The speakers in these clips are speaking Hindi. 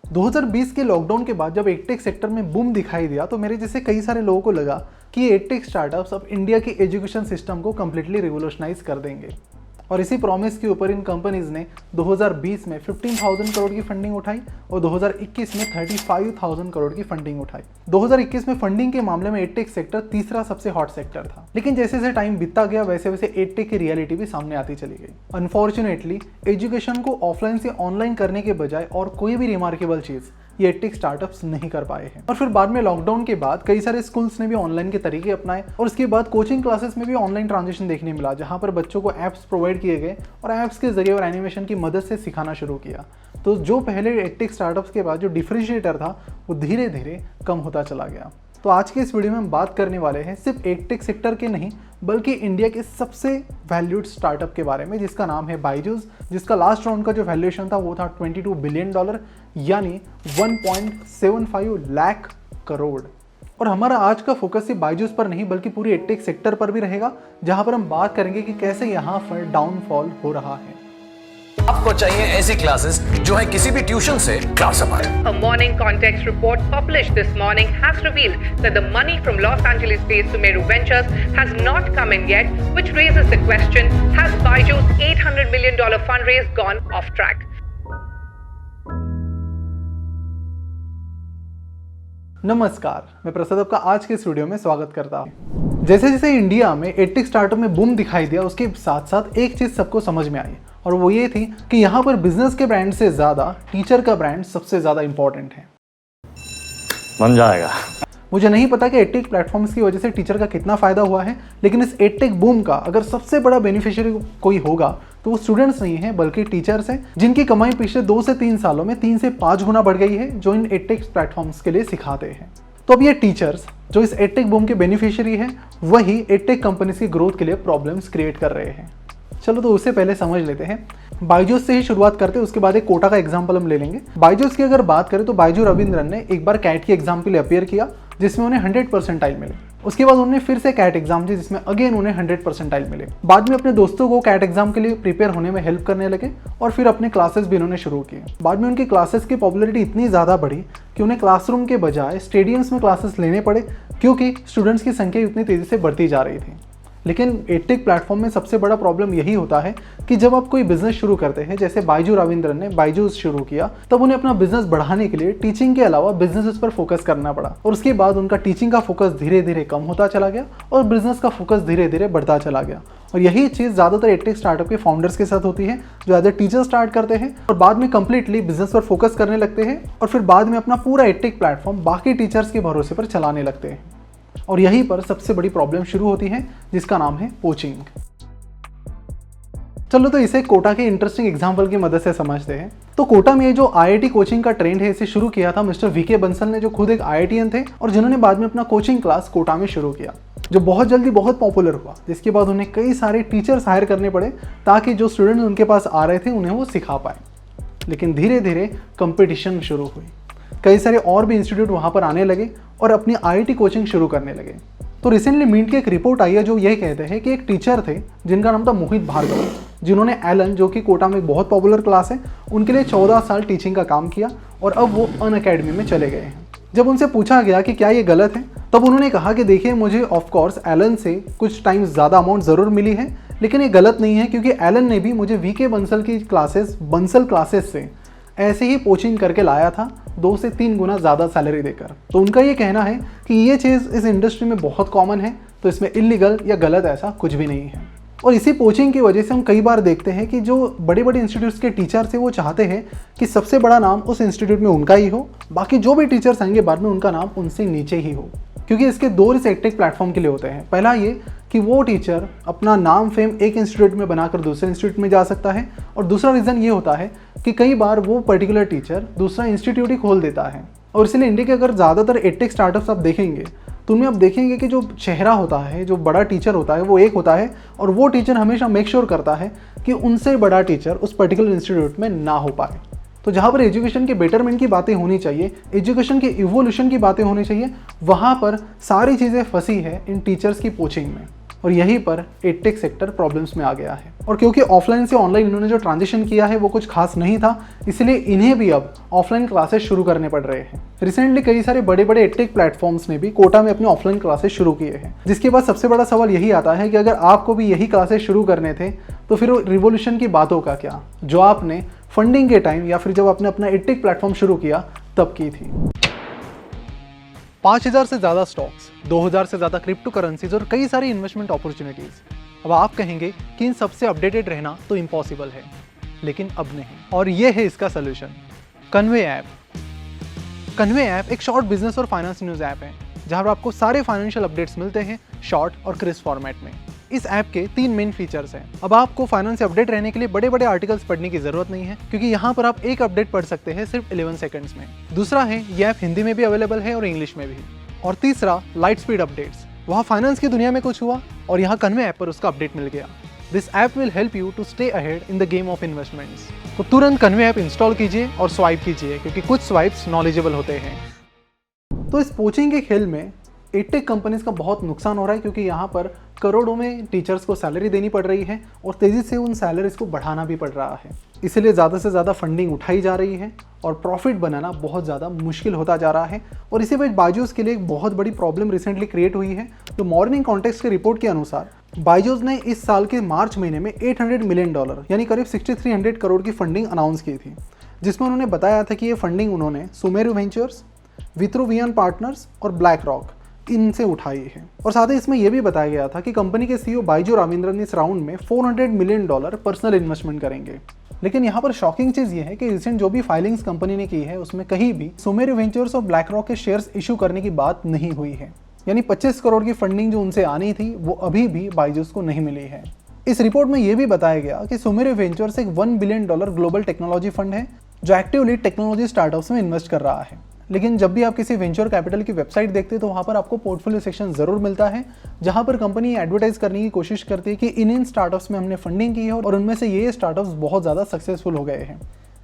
2020 के लॉकडाउन के बाद जब एडटेक सेक्टर में बूम दिखाई दिया तो मेरे जैसे कई सारे लोगों को लगा कि ये एडटेक स्टार्टअप्स अब इंडिया के एजुकेशन सिस्टम को कम्प्लीटली रिवोल्यूशनाइज कर देंगे। और इसी प्रॉमिस के ऊपर इन कंपनीज ने 2020 में 15,000 करोड़ की फंडिंग उठाई और 2021 में 35,000 करोड़ की फंडिंग उठाई। 2021 में फंडिंग के मामले में एडटेक सेक्टर तीसरा सबसे हॉट सेक्टर था, लेकिन जैसे जैसे टाइम बीतता गया वैसे वैसे एडटेक की रियलिटी भी सामने आती चली गई। अनफॉर्चुनेटली एजुकेशन को ऑफलाइन से ऑनलाइन करने के बजाय और कोई भी रिमार्केबल चीज़ ये एडटेक स्टार्टअप्स नहीं कर पाए हैं। और फिर बाद में लॉकडाउन के बाद कई सारे स्कूल्स ने भी ऑनलाइन के तरीके अपनाए और उसके बाद कोचिंग क्लासेस में भी ऑनलाइन ट्रांजिशन देखने मिला, जहां पर बच्चों को ऐप्स प्रोवाइड किए गए और ऐप्स के जरिए और एनिमेशन की मदद से सिखाना शुरू किया। तो जो पहले एडटेक स्टार्टअप्स के बाद जो डिफरेंशिएटर था वो धीरे धीरे कम होता चला गया। तो आज के इस वीडियो में हम बात करने वाले हैं सिर्फ एडटेक सेक्टर के नहीं बल्कि इंडिया के सबसे वैल्यूड स्टार्टअप के बारे में, जिसका नाम है बायजूस, जिसका लास्ट राउंड का जो वैल्यूएशन था वो था $22 बिलियन यानी 1.75 लाख करोड़। और हमारा आज का फोकस सिर्फ बायजूस पर नहीं बल्कि पूरी एडटेक सेक्टर पर भी रहेगा, जहां पर हम बात करेंगे कि कैसे यहाँ पर डाउनफॉल हो रहा है। आपको चाहिए ऐसी क्लासेस जो है किसी भी ट्यूशन से क्लास अपार। A morning context report published this morning has revealed that the money from Los Angeles-based Sumeru Ventures has not come in yet, which raises the question, has Byju's $800 million fundraise gone off track? नमस्कार, मैं प्रसाद आपका आज के इस वीडियो में स्वागत करता हूँ। जैसे जैसे इंडिया में एडटेक स्टार्टअप में बूम दिखाई दिया, उसके साथ साथ एक चीज़ सबको समझ में आई और वो ये थी कि यहाँ पर बिजनेस के ब्रांड से ज़्यादा टीचर का ब्रांड सबसे ज़्यादा इंपॉर्टेंट है। बन जाएगा। मुझे नहीं पता कि एडटेक प्लेटफॉर्म्स की वजह से टीचर का कितना फ़ायदा हुआ है, लेकिन इस एडटेक बूम का अगर सबसे बड़ा बेनिफिशियरी कोई होगा तो वो स्टूडेंट्स नहीं है बल्कि टीचर्स हैं, जिनकी कमाई पिछले 2 से 3 सालों में 3 से 5 गुना बढ़ गई है, जो इन एडटेक प्लेटफॉर्म्स के लिए सिखाते हैं। तो अब ये टीचर्स जो इस एडटेक बूम के बेनिफिशियरी हैं, वही एडटेक कंपनीज की ग्रोथ के लिए प्रॉब्लम्स क्रिएट कर रहे हैं। चलो तो उससे पहले समझ लेते हैं। बायजूस से ही शुरुआत करते हैं, उसके बाद एक कोटा का एग्जांपल हम ले लेंगे। बायजूस की अगर बात करें तो बायजू रविंद्रन ने एक बार कैट की एग्जाम के लिए अपीयर किया जिसमें उन्हें 100 परसेंटाइल मिले। उसके बाद उन्होंने फिर से कैट एग्जाम दी जिसमें अगेन उन्हें 100 परसेंटाइल मिले। बाद में अपने दोस्तों को कैट एग्जाम के लिए प्रिपेयर होने में हेल्प करने लगे और फिर अपने क्लासेस भी उन्होंने शुरू किए। बाद में उनकी क्लासेस की पॉपुलैरिटी इतनी ज़्यादा बढ़ी कि उन्हें क्लासरूम के बजाय स्टेडियम्स में क्लासेस लेने पड़े, क्योंकि स्टूडेंट्स की संख्या इतनी तेज़ी से बढ़ती जा रही थी। लेकिन एडटेक प्लेटफॉर्म में सबसे बड़ा प्रॉब्लम यही होता है कि जब आप कोई बिजनेस शुरू करते हैं, जैसे बायजू रविंद्रन ने बायजूस शुरू किया, तब उन्हें अपना बिजनेस बढ़ाने के लिए टीचिंग के अलावा बिजनेस पर फोकस करना पड़ा और उसके बाद उनका टीचिंग का फोकस धीरे धीरे कम होता चला गया और बिजनेस का फोकस धीरे धीरे बढ़ता चला गया। और यही चीज़ ज़्यादातर एडटेक स्टार्टअप के फाउंडर्स के साथ होती है, जो एज ए टीचर स्टार्ट करते हैं और बाद में कंप्लीटली बिजनेस पर फोकस करने लगते हैं और फिर बाद में अपना पूरा एडटेक प्लेटफॉर्म बाकी टीचर्स के भरोसे पर चलाने लगते हैं। और यहीं पर सबसे बड़ी प्रॉब्लम शुरू होती है, जिसका नाम है कोचिंग। चलो तो इसे कोटा के इंटरेस्टिंग एग्जांपल की मदद से समझते हैं। तो कोटा में जो आईआईटी कोचिंग का ट्रेंड है, इसे शुरू किया था मिस्टर वीके बंसल ने, जो खुद एक आईआईटीएन थे और जिन्होंने बाद में अपना कोचिंग क्लास कोटा में शुरू किया, जो बहुत जल्दी बहुत पॉपुलर हुआ, जिसके बाद उन्हें कई सारे टीचर्स हायर करने पड़े ताकि जो स्टूडेंट्स उनके पास आ रहे थे उन्हें वो सिखा पाए। लेकिन धीरे धीरे कंपटीशन शुरू हुई, कई सारे और भी इंस्टीट्यूट वहाँ पर आने लगे और अपनी आईआईटी कोचिंग शुरू करने लगे। तो रिसेंटली मिंट की एक रिपोर्ट आई है जो ये कहते हैं कि एक टीचर थे जिनका नाम था मोहित भार्गव, जिन्होंने एलन, जो कि कोटा में बहुत पॉपुलर क्लास है, उनके लिए 14 साल टीचिंग का काम किया और अब वो अनअकैडमी में चले गए हैं। जब उनसे पूछा गया कि क्या ये गलत है, तब उन्होंने कहा कि देखिए, मुझे ऑफकोर्स एलन से कुछ टाइम ज़्यादा अमाउंट ज़रूर मिली है, लेकिन ये गलत नहीं है क्योंकि एलन ने भी मुझे वीके बंसल की क्लासेस, बंसल क्लासेस से ऐसे ही कोचिंग करके लाया था 2 से 3 गुना ज़्यादा सैलरी देकर। तो उनका ये कहना है कि ये चीज़ इस इंडस्ट्री में बहुत कॉमन है, तो इसमें इलीगल या गलत ऐसा कुछ भी नहीं है। और इसी कोचिंग की वजह से हम कई बार देखते हैं कि जो बड़े बड़े इंस्टीट्यूट्स के टीचर्स हैं वो चाहते हैं कि सबसे बड़ा नाम उस इंस्टीट्यूट में उनका ही हो, बाकी जो भी टीचर्स आएंगे बाद में उनका नाम उनसे नीचे ही हो, क्योंकि इसके 2 रिस्क एडटेक प्लेटफॉर्म के लिए होते हैं। पहला ये कि वो टीचर अपना नाम फेम एक इंस्टीट्यूट में बनाकर दूसरे इंस्टीट्यूट में जा सकता है, और दूसरा रीज़न ये होता है कि कई बार वो पर्टिकुलर टीचर दूसरा इंस्टीट्यूट ही खोल देता है। और इसलिए इंडिया के अगर ज़्यादातर एडटेक स्टार्टअप्स आप देखेंगे तो उनमें आप देखेंगे कि जो चेहरा होता है, जो बड़ा टीचर होता है, वो एक होता है और वो टीचर हमेशा मेक श्योर करता है कि उनसे बड़ा टीचर उस पर्टिकुलर इंस्टीट्यूट में ना हो पाए। तो जहाँ पर एजुकेशन के बेटरमेंट की बातें होनी चाहिए, एजुकेशन के इवोल्यूशन की बातें होनी चाहिए, वहाँ पर सारी चीज़ें फंसी है इन टीचर्स की पोचिंग में। और यहीं पर एडटेक सेक्टर प्रॉब्लम्स में आ गया है। और क्योंकि ऑफलाइन से ऑनलाइन इन्होंने जो ट्रांजिशन किया है वो कुछ खास नहीं था, इसलिए इन्हें भी अब ऑफलाइन क्लासेस शुरू करने पड़ रहे हैं। रिसेंटली कई सारे बड़े बड़े एडटेक प्लेटफॉर्म्स ने भी कोटा में अपने ऑफलाइन क्लासेस शुरू किए हैं, जिसके बाद सबसे बड़ा सवाल यही आता है कि अगर आपको भी यही क्लासेस शुरू करने थे तो फिर रिवोल्यूशन की बातों का क्या, जो आपने फंडिंग के टाइम या फिर जब आपने अपना एडटेक प्लेटफॉर्म शुरू किया तब की थी। 5000 से ज़्यादा स्टॉक्स, 2000 से ज़्यादा क्रिप्टो करेंसीज और कई सारी इन्वेस्टमेंट अपॉर्चुनिटीज़। अब आप कहेंगे कि इन सबसे अपडेटेड रहना तो इम्पॉसिबल है, लेकिन अब नहीं, और ये है इसका solution, convey app. Convey app एक शॉर्ट बिजनेस और फाइनेंस न्यूज़ ऐप है, जहाँ पर आपको सारे फाइनेंशियल अपडेट्स मिलते हैं शॉर्ट और क्रिस्प फॉर्मेट में। इस ऐप के 3 मेन फीचर्स हैं। अब आपको फाइनेंस से अपडेट रहने के लिए बड़े बड़े आर्टिकल्स पढ़ने की जरूरत नहीं है, क्योंकि यहाँ पर आप एक अपडेट पढ़ सकते हैं सिर्फ 11 सेकंड्स में। दूसरा है, ये ऐप हिंदी में भी अवेलेबल है और इंग्लिश में भी। और तीसरा, लाइट स्पीड अपडेट्स। वहाँ फाइनेंस की दुनिया में कुछ हुआ और यहाँ कन्वे ऐप पर उसका अपडेट मिल गया। This app will help you to stay ahead in the game of investments. तो तुरंत कन्वे ऐप इंस्टॉल कीजिए और स्वाइप कीजिए, क्योंकि कुछ स्वाइप्स नॉलेजेबल होते हैं। तो इस पोचिंग के खेल में एडटेक कंपनीज का बहुत नुकसान हो रहा है, क्योंकि यहाँ पर करोड़ों में टीचर्स को सैलरी देनी पड़ रही है और तेज़ी से उन सैलरीज को बढ़ाना भी पड़ रहा है। इसीलिए ज़्यादा से ज़्यादा फंडिंग उठाई जा रही है और प्रॉफिट बनाना बहुत ज़्यादा मुश्किल होता जा रहा है। और इसी वजह बायजूस के लिए एक बहुत बड़ी प्रॉब्लम रिसेंटली क्रिएट हुई है। तो मॉर्निंग कॉन्टेक्स्ट की रिपोर्ट के अनुसार बायजूस ने इस साल के मार्च महीने में $800 मिलियन यानी करीब 6300 करोड़ की फंडिंग अनाउंस की थी, जिसमें उन्होंने बताया था कि ये फंडिंग उन्होंने सुमेरु वेंचर्स, वित्रुवियन पार्टनर्स और ब्लैक रॉक इनसे उठाई है। और साथ ही इसमें यह भी बताया गया था कि कंपनी के सीईओ बाइजू रामेंद्रन इस राउंड में $400 मिलियन पर्सनल इन्वेस्टमेंट करेंगे। लेकिन यहाँ पर शॉकिंग चीज़ ये है कि रिसेंट जो भी फाइलिंग्स कंपनी ने की है उसमें कहीं भी सुमेरु वेंचर्स और ब्लैक रॉक के शेयर्स इशू करने की बात नहीं हुई है। यानी 25 करोड़ की फंडिंग जो उनसे आनी थी वो अभी भी बायजूस को नहीं मिली है। इस रिपोर्ट में यह भी बताया गया कि सुमेरु वेंचर्स एक $1 बिलियन ग्लोबल टेक्नोलॉजी फंड है जो एक्टिवली टेक्नोलॉजी स्टार्टअप्स में इन्वेस्ट कर रहा है। लेकिन जब भी आप किसी वेंचर कैपिटल की वेबसाइट देखते हैं तो वहाँ पर आपको पोर्टफोलियो सेक्शन ज़रूर मिलता है, जहाँ पर कंपनी एडवर्टाइज करने की कोशिश करती है कि इन स्टार्टअप्स में हमने फंडिंग की है और उनमें से ये स्टार्टअप्स बहुत ज़्यादा सक्सेसफुल हो गए हैं।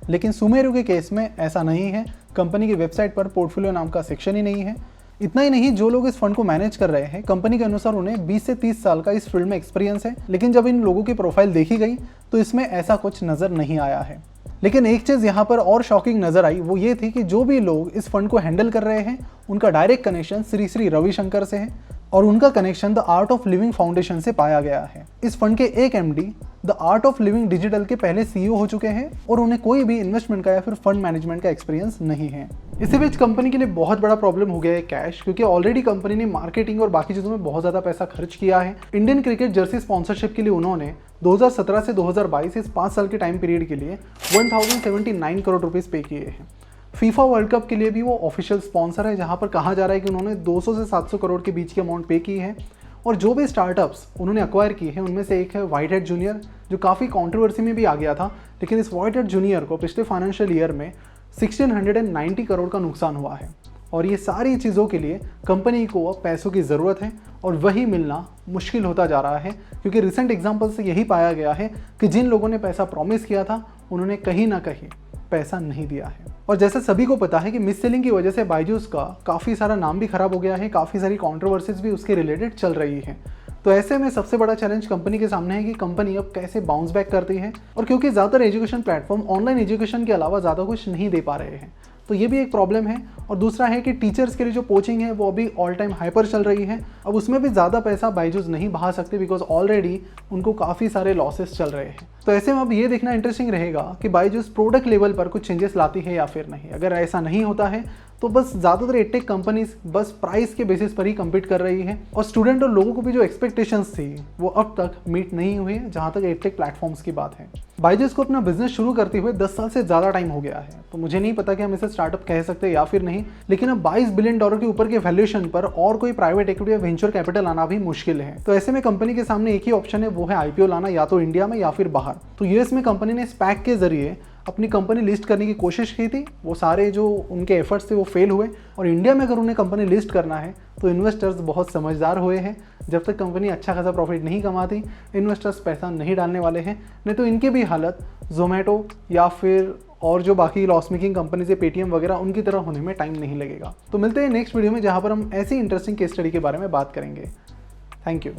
लेकिन सुमेरु के केस में ऐसा नहीं है। कंपनी की वेबसाइट पर पोर्टफोलियो नाम का सेक्शन ही नहीं है। इतना ही नहीं, जो लोग इस फंड को मैनेज कर रहे हैं कंपनी के अनुसार उन्हें 20 से 30 साल का इस फील्ड में एक्सपीरियंस है। लेकिन जब इन लोगों की प्रोफाइल देखी गई तो इसमें ऐसा कुछ नज़र नहीं आया है। लेकिन एक चीज़ यहाँ पर और शॉकिंग नज़र आई, वो ये थी कि जो भी लोग इस फंड को हैंडल कर रहे हैं उनका डायरेक्ट कनेक्शन श्री श्री रविशंकर से है और उनका connection the art of living foundation से पाया गया है। इस फंड के एक MD the art of living digital के पहले सीईओ हो चुके हैं और उन्हें कोई भी इन्वेस्टमेंट का या फिर फंड मैनेजमेंट का एक्सपीरियंस नहीं है। इसी बीच कंपनी के लिए बहुत बड़ा प्रॉब्लम हो गया है कैश, क्योंकि ऑलरेडी कंपनी ने मार्केटिंग और बाकी चीज़ों में बहुत ज़्यादा पैसा खर्च किया है। इंडियन क्रिकेट जर्सी स्पॉन्सरशिप के लिए उन्होंने 2017 से 2022 इस 5 साल के टाइम पीरियड के लिए 1079 करोड़ रुपीज़ पे किए हैं। फीफा वर्ल्ड कप के लिए भी वो ऑफिशियल स्पॉन्सर है, जहां पर कहा जा रहा है कि उन्होंने 200 से 700 करोड़ के बीच की अमाउंट पे की है। और जो भी स्टार्टअप्स उन्होंने अक्वायर किए हैं उनमें से एक है व्हाइट हेड जूनियर, जो काफ़ी कंट्रोवर्सी में भी आ गया था। लेकिन इस व्हाइट हेड जूनियर को पिछले फाइनेंशियल ईयर में 1690 करोड़ का नुकसान हुआ है। और ये सारी चीज़ों के लिए कंपनी को अब पैसों की ज़रूरत है और वही मिलना मुश्किल होता जा रहा है, क्योंकि रिसेंट एग्जाम्पल से यही पाया गया है कि जिन लोगों ने पैसा प्रॉमिस किया था उन्होंने कहीं ना कहीं पैसा नहीं दिया है। और जैसे सभी को पता है कि मिस सेलिंग की वजह से बायजूस का काफ़ी सारा नाम भी खराब हो गया है, काफ़ी सारी कंट्रोवर्सीज भी उसके रिलेटेड चल रही है। तो ऐसे में सबसे बड़ा चैलेंज कंपनी के सामने है कि कंपनी अब कैसे बाउंस बैक करती है। और क्योंकि ज़्यादातर एजुकेशन प्लेटफॉर्म ऑनलाइन एजुकेशन के अलावा ज़्यादा कुछ नहीं दे पा रहे हैं, तो ये भी एक प्रॉब्लम है। और दूसरा है कि टीचर्स के लिए जो कोचिंग है वो अभी ऑल टाइम हाइपर चल रही है। अब उसमें भी ज़्यादा पैसा बायजूस नहीं बहा सकते, बिकॉज ऑलरेडी उनको काफ़ी सारे लॉसेस चल रहे हैं। तो ऐसे में अब ये देखना इंटरेस्टिंग रहेगा कि बायजूस प्रोडक्ट लेवल पर कुछ चेंजेस लाती है या फिर नहीं। अगर ऐसा नहीं होता है तो बस ज़्यादातर एडटेक कंपनीज बस प्राइस के बेसिस पर ही कम्पीट कर रही है और स्टूडेंट और लोगों को भी जो एक्सपेक्टेशंस थी वो अब तक मीट नहीं हुई है, जहाँ तक एडटेक प्लेटफॉर्म्स की बात है। बायजूस को अपना बिजनेस शुरू करते हुए 10 साल से ज़्यादा टाइम हो गया है, तो मुझे नहीं पता कि हम इसे स्टार्टअप कह सकते हैं या फिर नहीं। लेकिन अब $22 बिलियन के ऊपर के वैल्यूएशन पर और कोई प्राइवेट इक्विटी या वेंचर कैपिटल आना भी मुश्किल है। तो ऐसे में कंपनी के सामने एक ही ऑप्शन है, वो है आईपीओ लाना, या तो इंडिया में या फिर बाहर। तो यूएस में कंपनी ने स्पैक के जरिए अपनी कंपनी लिस्ट करने की कोशिश की थी, वो सारे जो उनके एफर्ट्स थे वो फेल हुए। और इंडिया में अगर उन्हें कंपनी लिस्ट करना है तो इन्वेस्टर्स बहुत समझदार हुए हैं। जब तक कंपनी अच्छा खासा प्रॉफिट नहीं कमाती इन्वेस्टर्स पैसा नहीं डालने वाले हैं, नहीं तो इनकी भी हालत जोमेटो या फिर और जो बाकी लॉस मेकिंग कंपनी से पेटीएम वगैरह उनकी तरह होने में टाइम नहीं लगेगा। तो मिलते हैं नेक्स्ट वीडियो में, जहाँ पर हम ऐसी इंटरेस्टिंग केस स्टडी के बारे में बात करेंगे। Thank you.